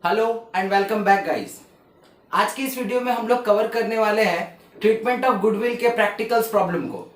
Hello and welcome back guys. आज की इस वीडियो में हम लोग कवर करने वाले हैं ट्रीटमेंट ऑफ गुडविल के प्रैक्टिकल्स प्रॉब्लम को।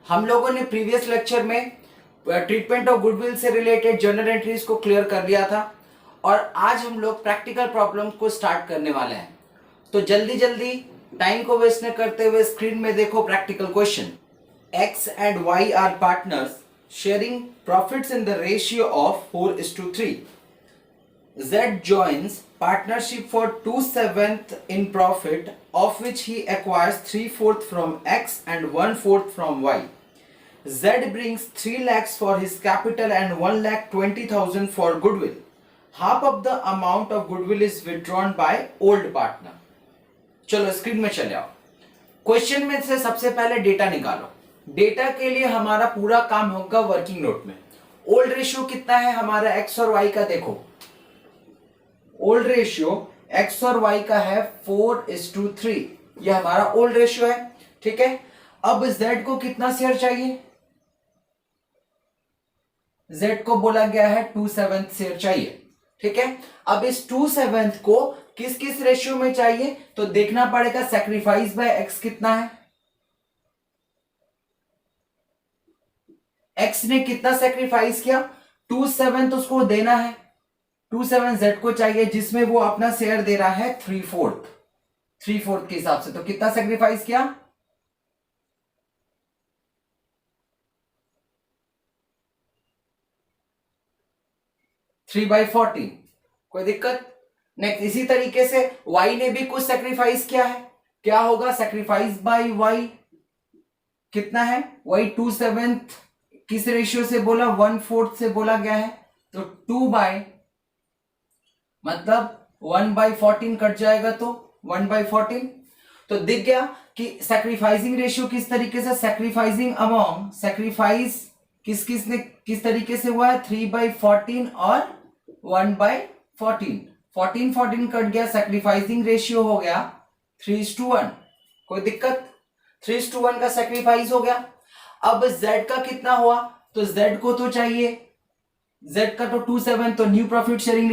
हम लोगों ने प्रीवियस लेक्चर में ट्रीटमेंट ऑफ गुडविल से रिलेटेड जर्नल एंट्रीज को क्लियर कर लिया था और आज हम लोग प्रैक्टिकल प्रॉब्लम को स्टार्ट करने वाले हैं। तो जल्दी जल्दी टाइम को वेस्ट न करते हुए स्क्रीन में देखो practical question. X and Y are partners sharing profits in the ratio of 4:3. Z joins partnership for 2/7 in profit, of which he acquires 3/4 from X and 1/4 from Y. Z brings 3 lakhs for his capital and 1,20,000 for goodwill. Half of the amount of goodwill is withdrawn by old partner. चलो screen में चले आओ। Question में से सबसे पहले data निकालो। Data के लिए हमारा पूरा काम होगा वर्किंग नोट में। ओल्ड रेशियो कितना है हमारा एक्स और वाई का, देखो ओल्ड रेशियो एक्स और वाई का है 4:3। यह हमारा ओल्ड रेशियो है, ठीक है। अब जेड को कितना शेयर चाहिए? जेड को बोला गया है 2/7 शेयर चाहिए, ठीक है। अब इस 2/7 को किस किस रेशियो में चाहिए तो देखना पड़ेगा। सैक्रिफाइस बाय एक्स कितना है, एक्स ने कितना सैक्रिफाइस किया 2/7, तो उसको देना है 2/7 जेड को चाहिए, जिसमें वो अपना शेयर दे रहा है 3/4 के हिसाब से। तो कितना सैक्रिफाइस किया? 3/14। कोई दिक्कत? नेक्स्ट इसी तरीके से y ने भी कुछ सैक्रिफाइस किया है। क्या होगा सैक्रिफाइस बाय y कितना है? y 2/7 किस रेशियो से बोला? 1/4 से बोला गया है। तो 1/14 कट जाएगा तो 1/14। तो दिख गया कि सैक्रिफाइसिंग रेशियो किस तरीके से, सैक्रिफाइसिंग अमॉन्ग सैक्रिफाइस किस तरीके से हुआ है 3/14 और 1/14। 14 कट गया, सैक्रिफाइसिंग रेशियो हो गया 3:1। कोई दिक्कत? 3:1 का सैक्रिफाइस हो गया। अब z का कितना हुआ? तो z को तो चाहिए, z का तो 2/7, तो न्यू प्रॉफिट शेयरिंग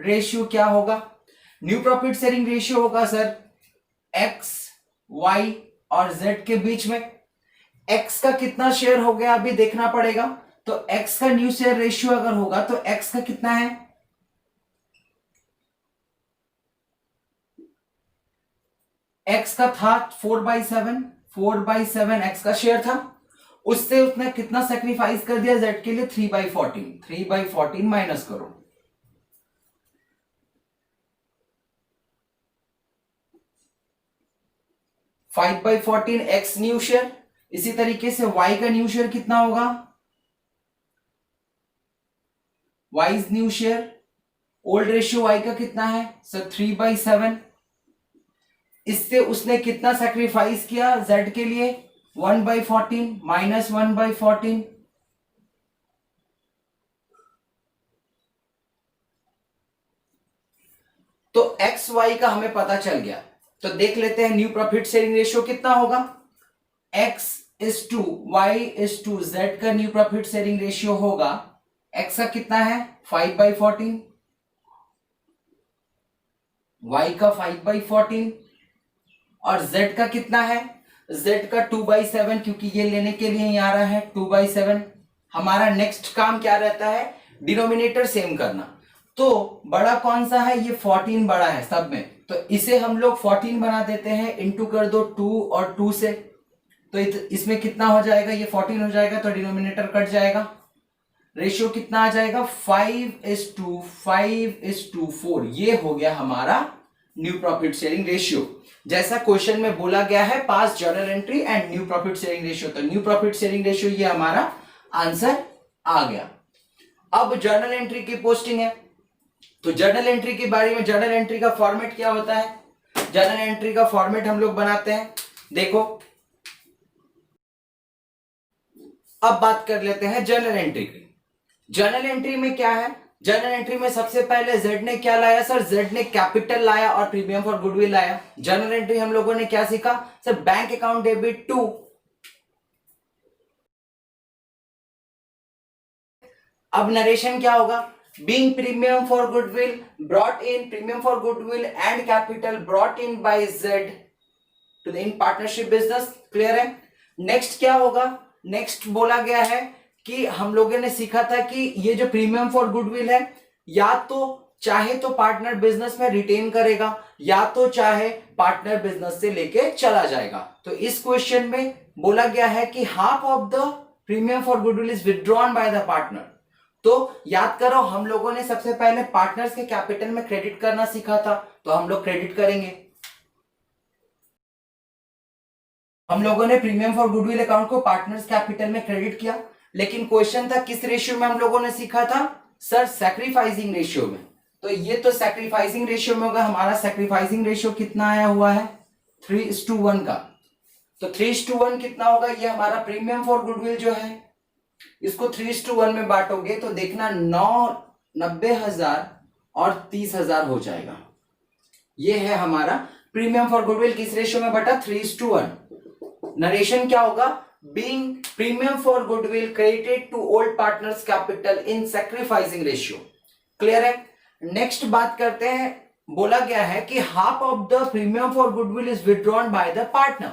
रेशियो क्या होगा? न्यू प्रॉफिट शेयरिंग रेशियो होगा सर x y और z के बीच में। x का कितना शेयर हो गया अभी देखना पड़ेगा। तो x का न्यू शेयर रेशियो अगर होगा तो x का कितना है? x का था 4/7 x का शेयर था, उससे उसने कितना सेक्रीफाइस कर दिया z के लिए 3/14 माइनस करो। - 5/14 x न्यू शेयर। इसी तरीके से y का न्यू शेयर कितना होगा? y new share old ratio y का कितना है सर 3/7। इससे उसने कितना सैक्रिफाइस किया z के लिए 1/14 माइनस 1/14। तो एक्स वाई का हमें पता चल गया। तो देख लेते हैं न्यू प्रॉफिट शेयरिंग रेशियो कितना होगा। x:y:z का न्यू प्रॉफिट शेयरिंग रेशियो होगा, x का कितना है 5/14, y का 5/14 और z का कितना है? z का 2/7, क्योंकि ये लेने के लिए ही आ रहा है 2/7। हमारा नेक्स्ट काम क्या रहता है? डिनोमिनेटर सेम करना। तो बड़ा कौन सा है? ये 14 बड़ा है सब में, तो इसे हम लोग 14 बना देते हैं, इंटू कर दो 2 और 2 से। तो इसमें कितना हो जाएगा? ये 14 हो जाएगा, तो डिनोमिनेटर कट जाएगा। रेशियो कितना आ जाएगा 5:4। ये हो गया हमारा न्यू प्रॉफिट शेयरिंग रेशियो। जैसा क्वेश्चन में बोला गया है पास journal entry and new profit sharing ratio, तो न्यू प्रॉफिट शेयरिंग रेशियो ये हमारा आंसर आ गया। अब जर्नल एंट्री की पोस्टिंग है, तो जर्नल एंट्री के बारे में, जर्नल एंट्री का फॉर्मेट क्या होता है? जर्नल एंट्री का फॉर्मेट हम लोग बनाते हैं, देखो अब बात कर लेते हैं जर्नल एंट्री की। जर्नल एंट्री में क्या है? जर्नल एंट्री में सबसे पहले Z ने क्या लाया सर? Z ने कैपिटल लाया और प्रीमियम फॉर गुडविल लाया। जर्नल एंट्री हम लोगों ने क्या सीखा sir? Bank account debit to अब नरेशन क्या होगा, being premium for goodwill brought in, premium for goodwill and capital brought in by Z to the in partnership business. Clear है। नेक्स्ट क्या होगा, नेक्स्ट बोला गया है कि हम लोगों ने सीखा था कि ये जो प्रीमियम फॉर गुडविल है या तो चाहे तो पार्टनर बिजनेस में रिटेन करेगा या तो चाहे पार्टनर बिजनेस से लेके चला जाएगा। तो इस क्वेश्चन में बोला गया है कि half of the premium for goodwill is withdrawn by the partner. तो याद करो हम लोगों ने सबसे पहले पार्टनर्स के कैपिटल में क्रेडिट करना सीखा था, तो हम लोग क्रेडिट करेंगे। हम लोगों ने प्रीमियम फॉर गुडविल अकाउंट को पार्टनर्स कैपिटल में क्रेडिट किया, लेकिन क्वेश्चन था किस रेशियो में हम लोगों ने सीखा था, सर सैक्रिफाइसिंग रेशियो में। तो ये तो सैक्रिफाइसिंग रेशियो में होगा, हमारा सैक्रिफाइसिंग रेशियो कितना आया हुआ है 3:1 का। तो 3:1 कितना होगा, ये हमारा प्रीमियम फॉर गुडविल जो है इसको 3:1 में बांटोगे तो देखना 90,000 और 30,000 हो जाएगा। ये है हमारा प्रीमियम फॉर गुडविल किस रेशियो में बटा 3:1। नरेशन क्या होगा, being premium for goodwill credited to old partners capital in sacrificing ratio. Clear है। नेक्स्ट बात करते हैं, बोला गया है कि half of the premium for goodwill is withdrawn by the partner.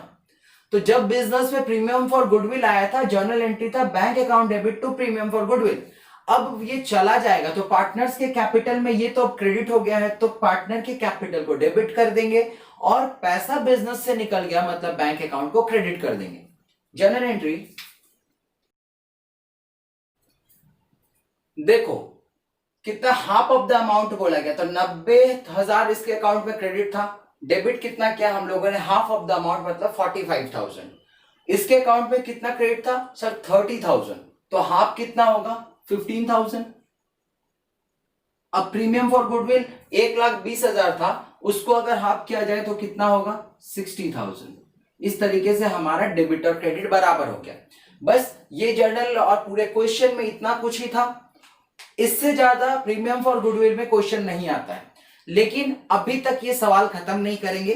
तो जब बिजनेस में प्रीमियम फॉर गुडविल आया था, जर्नल एंट्री था bank account debit to premium for goodwill. अब ये चला जाएगा तो पार्टनर्स के कैपिटल में ये तो क्रेडिट हो गया है, तो पार्टनर के कैपिटल को डेबिट कर देंगे और पैसा बिजनेस से निकल गया मतलब बैंक अकाउंट को क्रेडिट कर देंगे। जर्नल एंट्री देखो कितना, हाफ ऑफ द अमाउंट बोला गया, तो 90,000 इसके अकाउंट में क्रेडिट था, डेबिट कितना किया हम लोगों ने, हाफ ऑफ द अमाउंट मतलब 45,000। इसके अकाउंट में कितना क्रेडिट था सर 30,000, तो हाफ कितना होगा 15,000। अब प्रीमियम फॉर गुडविल 1,20,000 था, उसको अगर हाफ किया जाए तो कितना होगा 60,000। इस तरीके से हमारा डेबिट और क्रेडिट बराबर हो गया। बस ये जर्नल और पूरे क्वेश्चन में इतना कुछ ही था, इससे ज्यादा प्रीमियम फॉर गुडविल में क्वेश्चन नहीं आता है। लेकिन अभी तक ये सवाल खत्म नहीं करेंगे,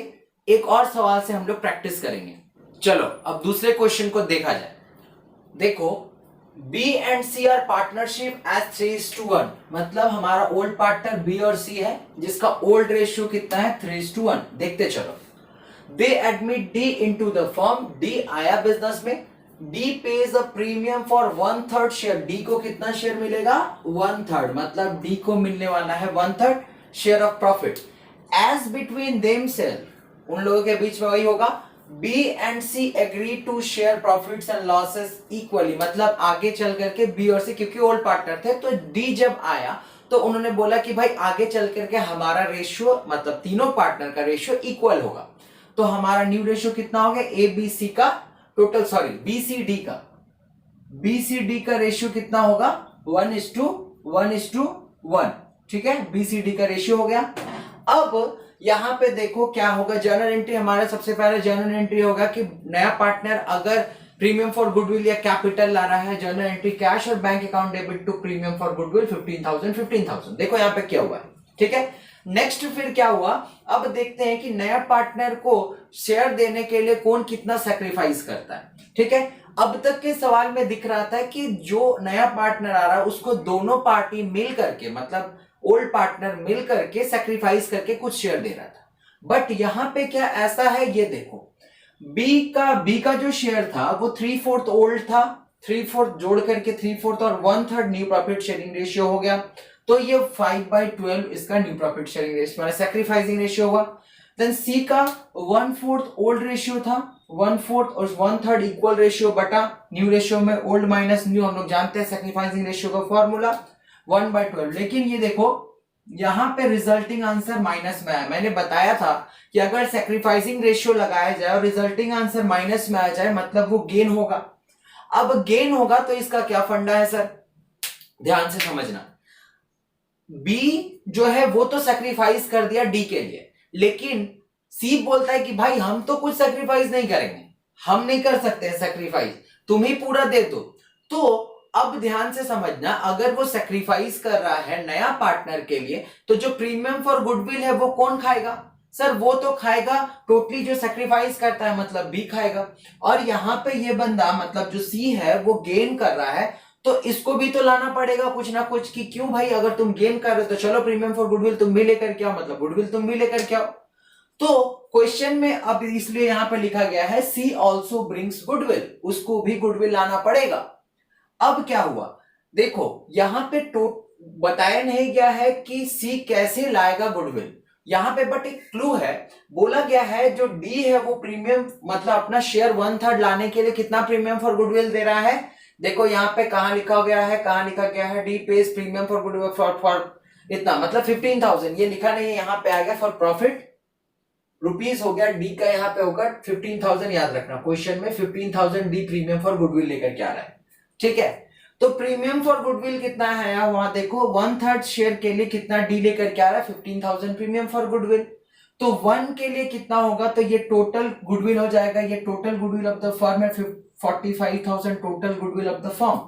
एक और सवाल से हम लोग प्रैक्टिस करेंगे। चलो अब दूसरे क्वेश्चन को देखा जाए। देखो B and C are partnership as 3:1, मतलब हमारा ओल्ड पार्टनर बी और सी है जिसका ओल्ड रेशियो कितना है 3:1। देखते चलो। दे admit D into the firm, D आया बिजनेस में, D page a premium for 1/3 share, D को कितना शेयर मिलेगा 1/3, मतलब डी को मिलने वाला है 1/3 share of profit. As between themselves, उन लोगों के बीच में वही होगा, B and C agree to share profits and losses equally, मतलब आगे चल करके बी और सी क्योंकि ओल्ड पार्टनर थे तो डी जब आया तो उन्होंने बोला कि भाई आगे चल करके हमारा रेशियो मतलब तीनों पार्टनर का रेशियो इक्वल होगा। तो हमारा न्यू रेशियो कितना हो गया ए बी सी का टोटल, सॉरी बीसीडी का रेशियो कितना होगा 1:1:1। ठीक है, बीसीडी का रेशियो हो गया। अब यहां पे देखो क्या होगा, जर्नल एंट्री हमारा सबसे पहले जर्नल एंट्री होगा कि नया पार्टनर अगर प्रीमियम फॉर गुडविल या कैपिटल ला रहा है, जर्नल एंट्री कैश और bank account debit to premium for goodwill 15,000। देखो यहाँ पे क्या हुआ है। ठीक है, नेक्स्ट फिर क्या हुआ, अब देखते हैं कि नया पार्टनर को शेयर देने के लिए कौन कितना सैक्रिफाइस करता है। ठीक है, अब तक के सवाल में दिख रहा था कि जो नया पार्टनर आ रहा है उसको दोनों पार्टी मिल करके मतलब ओल्ड पार्टनर मिल करके सैक्रिफाइस करके कुछ शेयर दे रहा था। बट यहां पे क्या ऐसा है, ये देखो बी का जो शेयर था वो 3/4 ओल्ड था, 3/4 जोड़ करके 3/4 और 1/3 न्यू प्रॉफिट शेयरिंग रेशियो हो गया। तो ये 5/12 इसका new profit sharing ratio sacrificing ratio हुआ। देन सी का 1/4 ओल्ड रेशियो था, 1/4 और 1/3 इक्वल रेशियो बटा न्यू रेशियो में ओल्ड माइनस न्यू, हम लोग जानते हैं सैक्रिफाइसिंग रेशियो का फॉर्मूला 1/12। लेकिन ये देखो यहां पे रिजल्टिंग आंसर माइनस में आया। मैंने बताया था कि अगर सैक्रिफाइसिंग रेशियो लगाया जाए और रिजल्टिंग आंसर माइनस में आ जाए मतलब वो गेन होगा। अब गेन होगा तो इसका क्या फंडा है सर, ध्यान से समझना। बी जो है वो तो सैक्रिफाइस कर दिया डी के लिए, लेकिन सी बोलता है कि भाई हम तो कुछ सैक्रिफाइस नहीं करेंगे, हम नहीं कर सकते सैक्रिफाइस, तुम ही पूरा दे दो। तो अब ध्यान से समझना, अगर वो सैक्रिफाइस कर रहा है नया पार्टनर के लिए तो जो प्रीमियम फॉर गुडविल है वो कौन खाएगा सर, वो तो खाएगा टोटली जो सैक्रिफाइस करता है मतलब बी खाएगा। और यहां पे ये बंदा मतलब जो सी है वो गेन कर रहा है तो इसको भी तो लाना पड़ेगा कुछ ना कुछ कि क्यों भाई, अगर तुम गेन कर रहे हो तो चलो प्रीमियम फॉर गुडविल तुम भी लेकर के आओ, मतलब गुडविल तुम भी लेकर के आओ। तो क्वेश्चन में अब इसलिए यहां पे लिखा गया है सी ऑल्सो ब्रिंग्स गुडविल, उसको भी गुडविल लाना पड़ेगा। अब क्या हुआ, देखो यहां पे बताया नहीं गया है कि सी कैसे लाएगा गुडविल यहां पे, बट एक क्लू है, बोला गया है जो डी है वो प्रीमियम मतलब अपना शेयर 1/3 लाने के लिए कितना प्रीमियम फॉर गुडविल दे रहा है। देखो यहाँ पे कहां लिखा गया है, कहां लिखा गया है, D page premium for goodwill for इतना, मतलब 15,000, ये लिखा नहीं है, यहाँ पे आएगा फॉर प्रॉफिट रुपीस हो गया, डी का यहाँ पे होगा 15,000, याद रखना क्वेश्चन में 15,000 डी प्रीमियम फॉर गुडविल लेकर के आ रहा है, ठीक है। तो प्रीमियम फॉर गुडविल कितना है यार, वहां देखो 1/3 शेयर के लिए कितना डी लेकर के आ रहा है, 15,000 प्रीमियम फॉर गुडविल। तो 1 के लिए कितना होगा, तो ये टोटल गुडविल हो जाएगा, ये total goodwill of the firm है 45,000 total goodwill of the firm.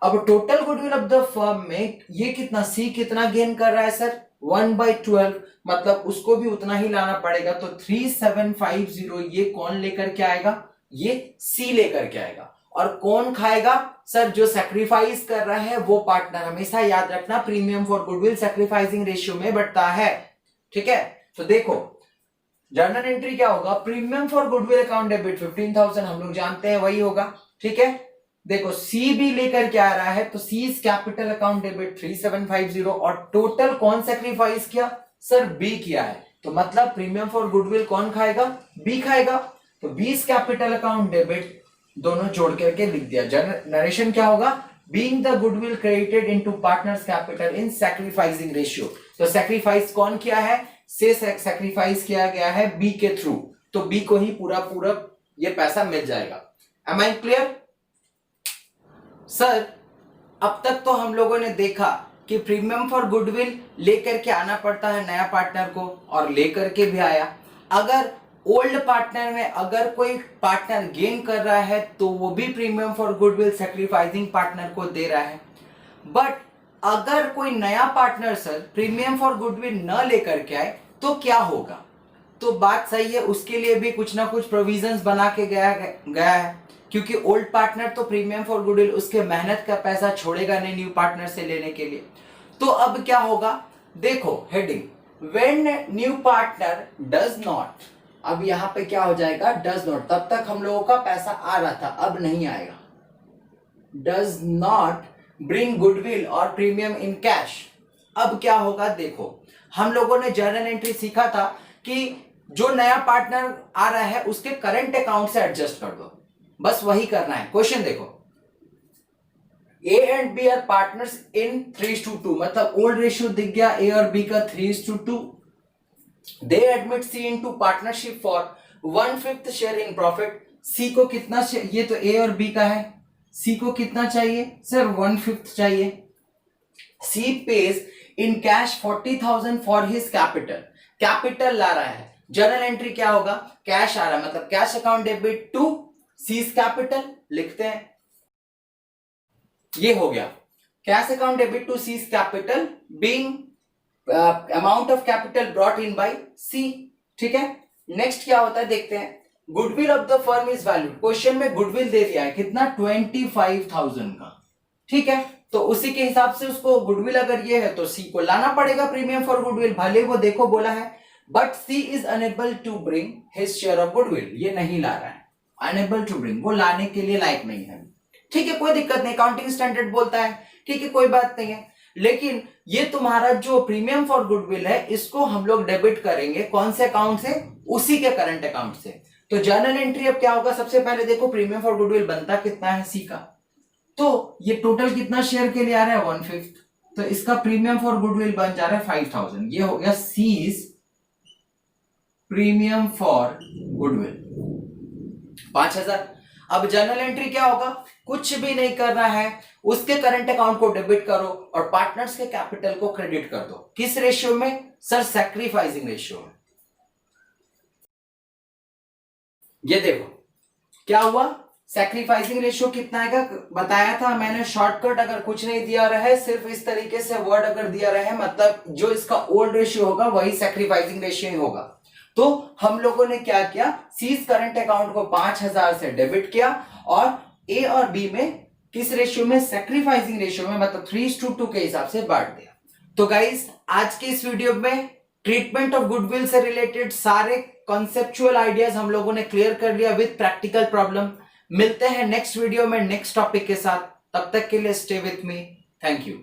अब total goodwill of the firm में ये कितना, सी कितना गेन कर रहा है सर, 1/12, मतलब उसको भी उतना ही लाना पड़ेगा। तो 3750 ये कौन लेकर के आएगा, ये सी लेकर के आएगा। और कौन खाएगा सर, जो सैक्रिफाइस कर रहा है वो पार्टनर। हमेशा याद रखना premium for goodwill sacrificing ratio में बढ़ता है, ठीक है। तो देखो जर्नल एंट्री क्या होगा, premium for goodwill account debit 15,000 हम लोग जानते हैं वही होगा, ठीक है। देखो सी भी लेकर के आ रहा है, तो सी कैपिटल अकाउंट डेबिट 3750, और टोटल कौन सैक्रिफाइस किया सर, बी किया है, तो मतलब प्रीमियम फॉर गुडविल कौन खाएगा, बी खाएगा। तो बी कैपिटल अकाउंट डेबिट दोनों जोड़ करके लिख दिया। नरेशन क्या होगा, being the goodwill credited into partners capital in sacrificing ratio. तो सैक्रिफाइस कौन किया है, से सैक्रिफाइस किया गया है बी के थ्रू, तो बी को ही पूरा पूरा ये पैसा मिल जाएगा। Am I clear sir. अब तक तो हम लोगों ने देखा कि प्रीमियम फॉर गुडविल लेकर के आना पड़ता है नया पार्टनर को, और लेकर के भी आया। अगर ओल्ड पार्टनर में अगर कोई पार्टनर गेन कर रहा है तो वो भी premium for goodwill sacrificing partner को दे रहा है। बट अगर कोई नया partner sir premium for goodwill न लेकर के आए तो क्या होगा, तो बात सही है, उसके लिए भी कुछ ना कुछ प्रोविजंस बना के गया है, क्योंकि ओल्ड पार्टनर तो प्रीमियम फॉर गुडविल उसके मेहनत का पैसा छोड़ेगा नहीं न्यू पार्टनर से लेने के लिए। तो अब क्या होगा, देखो heading, when new partner does not, अब यहां पे क्या हो जाएगा, डज नॉट, तब तक हम लोगों का पैसा आ रहा था अब नहीं आएगा, डज नॉट ब्रिंग गुडविल और प्रीमियम इन कैश। अब क्या होगा, देखो हम लोगों ने जर्नल एंट्री सीखा था कि जो नया पार्टनर आ रहा है उसके करंट अकाउंट से एडजस्ट कर दो, बस वही करना है। क्वेश्चन देखो, A and B are partners in 3:2, मतलब ओल्ड रेशियो दिख गया ए और बी का 3:2। They admit C into partnership for 1/5 share in profit. C को कितना, ये तो ए और बी का है, सी को कितना चाहिए सर, 1/5 चाहिए। C pays in cash 40,000 for his capital, capital ला रहा है। जर्नल एंट्री क्या होगा, कैश आ रहा है, मतलब cash account debit to C's capital लिखते हैं, ये हो गया cash account debit to C's capital being amount of capital brought in by C, ठीक है। नेक्स्ट क्या होता है देखते हैं, goodwill of the firm is valued, question में गुडविल दे दिया है कितना, 25,000 का, ठीक है। तो उसी के हिसाब से उसको गुडविल अगर ये है तो सी को लाना पड़ेगा प्रीमियम फॉर गुडविल, भले वो देखो बोला है but C is unable to bring his share of goodwill, ये नहीं ला रहा है, अनेबल टू ब्रिंग, वो लाने के लिए लायक नहीं है, ठीक है, कोई दिक्कत नहीं, अकाउंटिंग स्टैंडर्ड बोलता है, ठीक है, कोई बात नहीं है। लेकिन ये तुम्हारा जो प्रीमियम फॉर गुडविल है इसको हम लोग डेबिट करेंगे कौन से अकाउंट से, उसी के करंट अकाउंट से। तो जर्नल एंट्री अब क्या होगा, सबसे पहले देखो प्रीमियम फॉर गुडविल बनता कितना है सी का, तो ये टोटल कितना शेयर के लिए आ रहा है 1/5, तो इसका प्रीमियम फॉर गुडविल बन जा रहा है 5,000, ये हो गया सीज प्रीमियम फॉर गुडविल 5,000। अब जर्नल एंट्री क्या होगा, कुछ भी नहीं करना है, उसके करंट अकाउंट को डेबिट करो और पार्टनर्स के कैपिटल को क्रेडिट कर दो, किस रेशियो में सर, सैक्रिफाइसिंग रेशियो में। ये देखो क्या हुआ, सैक्रिफाइसिंग रेशियो कितना आएगा बताया था मैंने, शॉर्टकट अगर कुछ नहीं दिया रहे, सिर्फ इस तरीके से वर्ड अगर दिया रहे, मतलब जो इसका ओल्ड रेशियो होगा वही सैक्रिफाइसिंग रेशियो ही होगा। तो हम लोगों ने क्या किया, सीज करंट अकाउंट को 5,000 से डेबिट किया और ए और बी में किस रेशियो में, सैक्रिफाइसिंग रेशियो में, मतलब 3:2 के हिसाब से बांट दिया। तो गाइस आज के इस वीडियो में ट्रीटमेंट ऑफ गुडविल से रिलेटेड सारे कॉन्सेप्चुअल आइडियाज हम लोगों ने क्लियर कर लिया विद प्रैक्टिकल प्रॉब्लम। मिलते हैं नेक्स्ट वीडियो में नेक्स्ट टॉपिक के साथ, तब तक के लिए stay with me, thank you.